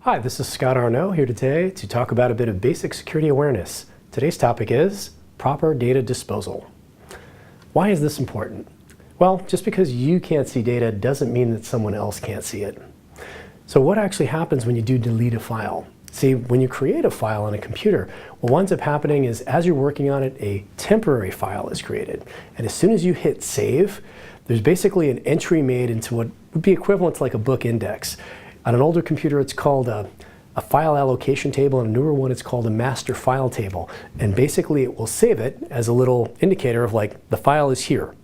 Hi, this is Scott Arnott here today to talk about a bit of basic security awareness. Today's topic is proper data disposal. Why is this important? Well, just because you can't see data doesn't mean that someone else can't see it. So what actually happens when you do delete a file? See, when you create a file on a computer, what winds up happening is as you're working on it, a temporary file is created. And as soon as you hit save, there's basically an entry made into what would be equivalent to like a book index. On an older computer, it's called a file allocation table, and a newer one, it's called a master file table. And basically, it will save it as a little indicator of like, the file is here.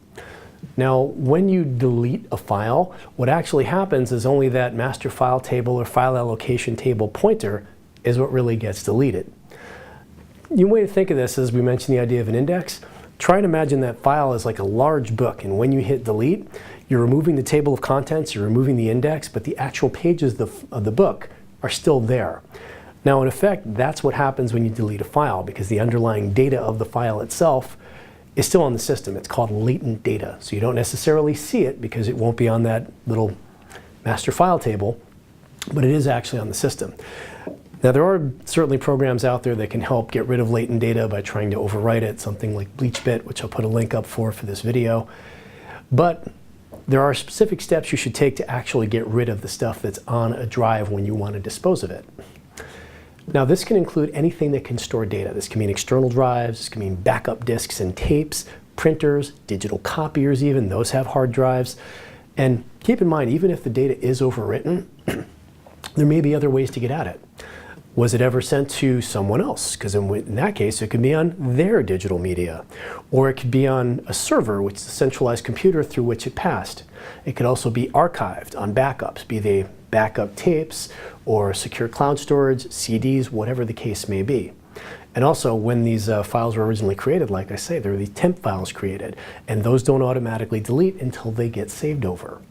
Now, when you delete a file, what actually happens is only that master file table or file allocation table pointer is what really gets deleted. One way to think of this is we mentioned the idea of an index. Try and imagine that file as like a large book, and when you hit delete, you're removing the table of contents, you're removing the index, but the actual pages of the book are still there. Now, in effect, that's what happens when you delete a file, because the underlying data of the file itself is still on the system. It's called latent data. So you don't necessarily see it because it won't be on that little master file table, but it is actually on the system. Now, there are certainly programs out there that can help get rid of latent data by trying to overwrite it, something like BleachBit, which I'll put a link up for this video. But there are specific steps you should take to actually get rid of the stuff that's on a drive when you want to dispose of it. Now, this can include anything that can store data. This can mean external drives, this can mean backup disks and tapes, printers, digital copiers even, those have hard drives. And keep in mind, even if the data is overwritten, there may be other ways to get at it. Was it ever sent to someone else? Because in that case, it could be on their digital media. Or it could be on a server, which is a centralized computer through which it passed. It could also be archived on backups, be they backup tapes or secure cloud storage, CDs, whatever the case may be. And also, when these files were originally created, like I say, there are these temp files created, and those don't automatically delete until they get saved over.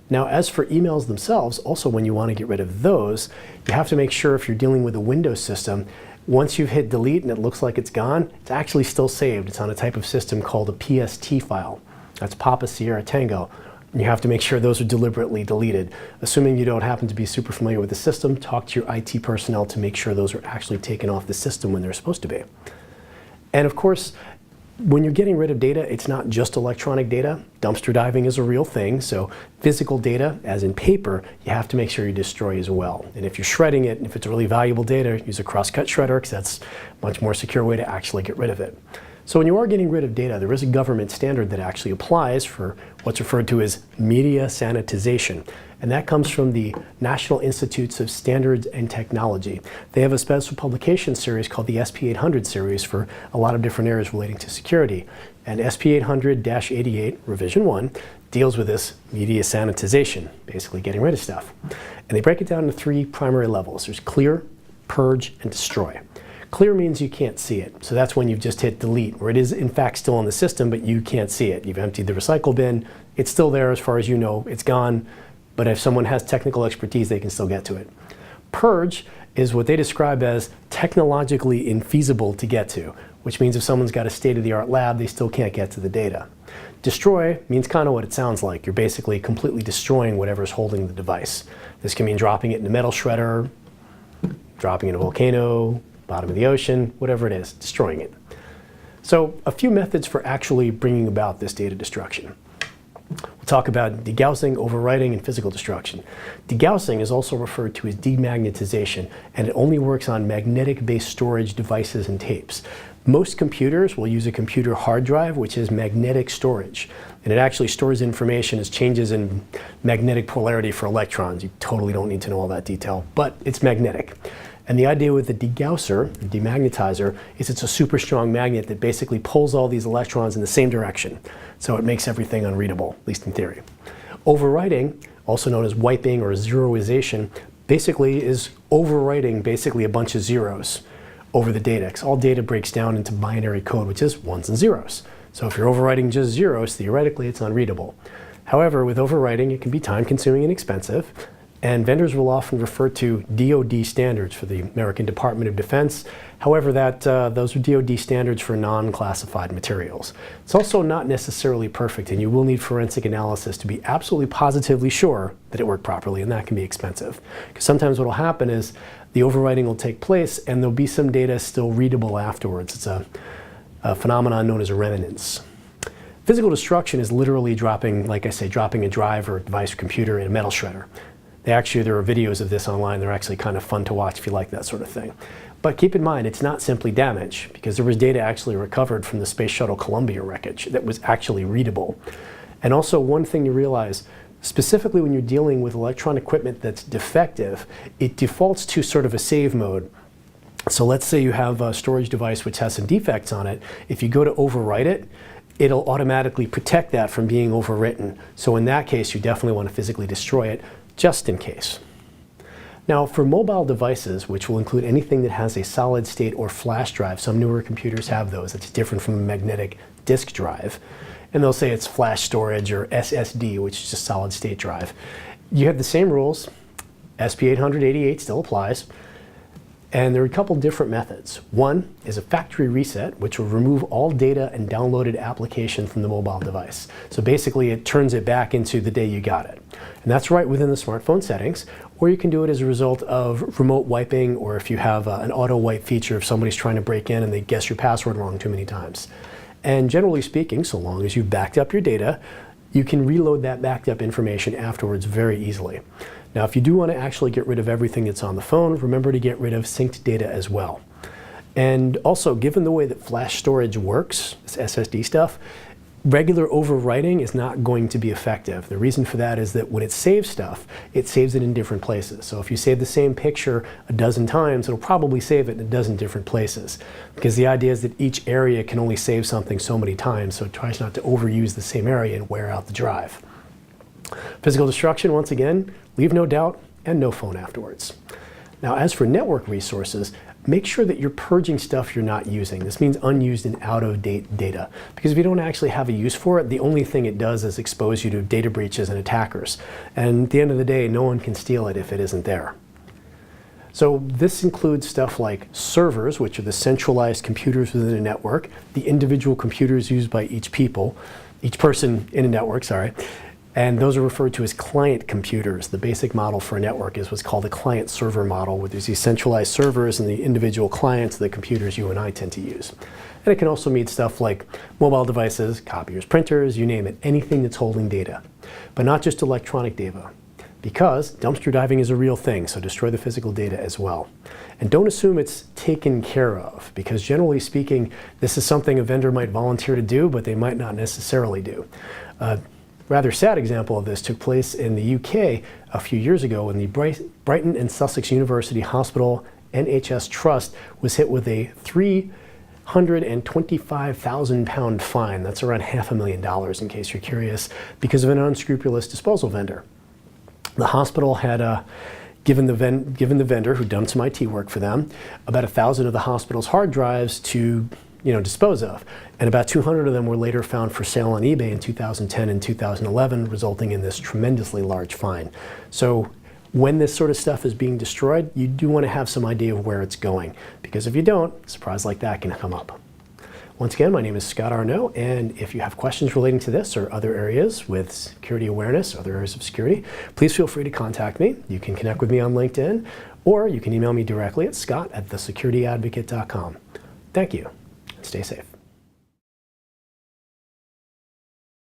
Now, as for emails themselves, also when you want to get rid of those, you have to make sure if you're dealing with a Windows system, once you've hit delete and it looks like it's gone, it's actually still saved. It's on a type of system called a PST file. That's Papa Sierra Tango. You have to make sure those are deliberately deleted. Assuming you don't happen to be super familiar with the system, talk to your IT personnel to make sure those are actually taken off the system when they're supposed to be. And of course, when you're getting rid of data, it's not just electronic data. Dumpster diving is a real thing, so physical data, as in paper, you have to make sure you destroy as well. And if you're shredding it, and if it's really valuable data, use a cross-cut shredder, because that's a much more secure way to actually get rid of it. So when you are getting rid of data, there is a government standard that actually applies for what's referred to as media sanitization. And that comes from the National Institutes of Standards and Technology. They have a special publication series called the SP800 series for a lot of different areas relating to security. And SP800-88, revision 1, deals with this media sanitization, basically getting rid of stuff. And they break it down into 3 primary levels. There's clear, purge, and destroy. Clear means you can't see it. So that's when you've just hit delete, where it is in fact still on the system, but you can't see it. You've emptied the recycle bin. It's still there as far as you know. It's gone. But if someone has technical expertise, they can still get to it. Purge is what they describe as technologically infeasible to get to, which means if someone's got a state-of-the-art lab, they still can't get to the data. Destroy means kind of what it sounds like. You're basically completely destroying whatever's holding the device. This can mean dropping it in a metal shredder, dropping it in a volcano, bottom of the ocean, whatever it is, destroying it. So a few methods for actually bringing about this data destruction. We'll talk about degaussing, overwriting, and physical destruction. Degaussing is also referred to as demagnetization, and it only works on magnetic-based storage devices and tapes. Most computers will use a computer hard drive, which is magnetic storage. And it actually stores information as changes in magnetic polarity for electrons. You totally don't need to know all that detail, but it's magnetic. And the idea with the degausser, the demagnetizer, is it's a super strong magnet that basically pulls all these electrons in the same direction. So it makes everything unreadable, at least in theory. Overwriting, also known as wiping or zeroization, basically is overwriting basically a bunch of zeros over the data. Because all data breaks down into binary code, which is ones and zeros. So if you're overwriting just zeros, theoretically it's unreadable. However, with overwriting, it can be time-consuming and expensive. And vendors will often refer to DoD standards for the American Department of Defense. However, those are DoD standards for non-classified materials. It's also not necessarily perfect, and you will need forensic analysis to be absolutely positively sure that it worked properly, and that can be expensive. Because sometimes what will happen is the overwriting will take place, and there'll be some data still readable afterwards. It's a phenomenon known as remnants. Physical destruction is literally dropping, like I say, dropping a drive or device or computer in a metal shredder. There are videos of this online. They're actually kind of fun to watch if you like that sort of thing. But keep in mind, it's not simply damage, because there was data actually recovered from the Space Shuttle Columbia wreckage that was actually readable. And also, one thing to realize, specifically when you're dealing with electronic equipment that's defective, it defaults to sort of a save mode. So let's say you have a storage device which has some defects on it. If you go to overwrite it, it'll automatically protect that from being overwritten. So in that case, you definitely want to physically destroy it, just in case. Now, for mobile devices, which will include anything that has a solid state or flash drive, some newer computers have those. It's different from a magnetic disk drive. And they'll say it's flash storage or SSD, which is just solid state drive. You have the same rules. SP 888 still applies. And there are a couple different methods. One is a factory reset, which will remove all data and downloaded application from the mobile device. So basically, it turns it back into the day you got it. And that's right within the smartphone settings. Or you can do it as a result of remote wiping, or if you have an auto wipe feature if somebody's trying to break in and they guess your password wrong too many times. And generally speaking, so long as you've backed up your data, you can reload that backed up information afterwards very easily. Now, if you do want to actually get rid of everything that's on the phone, remember to get rid of synced data as well. And also, given the way that flash storage works, this SSD stuff, regular overwriting is not going to be effective. The reason for that is that when it saves stuff, it saves it in different places. So if you save the same picture a dozen times, it'll probably save it in a dozen different places. Because the idea is that each area can only save something so many times, so it tries not to overuse the same area and wear out the drive. Physical destruction, once again, leave no doubt and no phone afterwards. Now, as for network resources, make sure that you're purging stuff you're not using. This means unused and out-of-date data. Because if you don't actually have a use for it, the only thing it does is expose you to data breaches and attackers. And at the end of the day, no one can steal it if it isn't there. So this includes stuff like servers, which are the centralized computers within a network, the individual computers used by each person in a network, and those are referred to as client computers. The basic model for a network is what's called a client-server model, where there's these centralized servers and the individual clients of the computers you and I tend to use. And it can also mean stuff like mobile devices, copiers, printers, you name it, anything that's holding data. But not just electronic data, because dumpster diving is a real thing, so destroy the physical data as well. And don't assume it's taken care of, because generally speaking, this is something a vendor might volunteer to do, but they might not necessarily do. Rather sad example of this took place in the UK a few years ago when the Brighton and Sussex University Hospital NHS Trust was hit with a £325,000 fine. That's around $500,000 in case you're curious, because of an unscrupulous disposal vendor. The hospital had given the vendor, who'd done some IT work for them, about 1,000 of the hospital's hard drives to dispose of. And about 200 of them were later found for sale on eBay in 2010 and 2011, resulting in this tremendously large fine. So when this sort of stuff is being destroyed, you do want to have some idea of where it's going, because if you don't, a surprise like that can come up. Once again, my name is Scott Arnott, and if you have questions relating to this or other areas with security awareness, other areas of security, please feel free to contact me. You can connect with me on LinkedIn, or you can email me directly at scott@thesecurityadvocate.com. Thank you. Stay safe.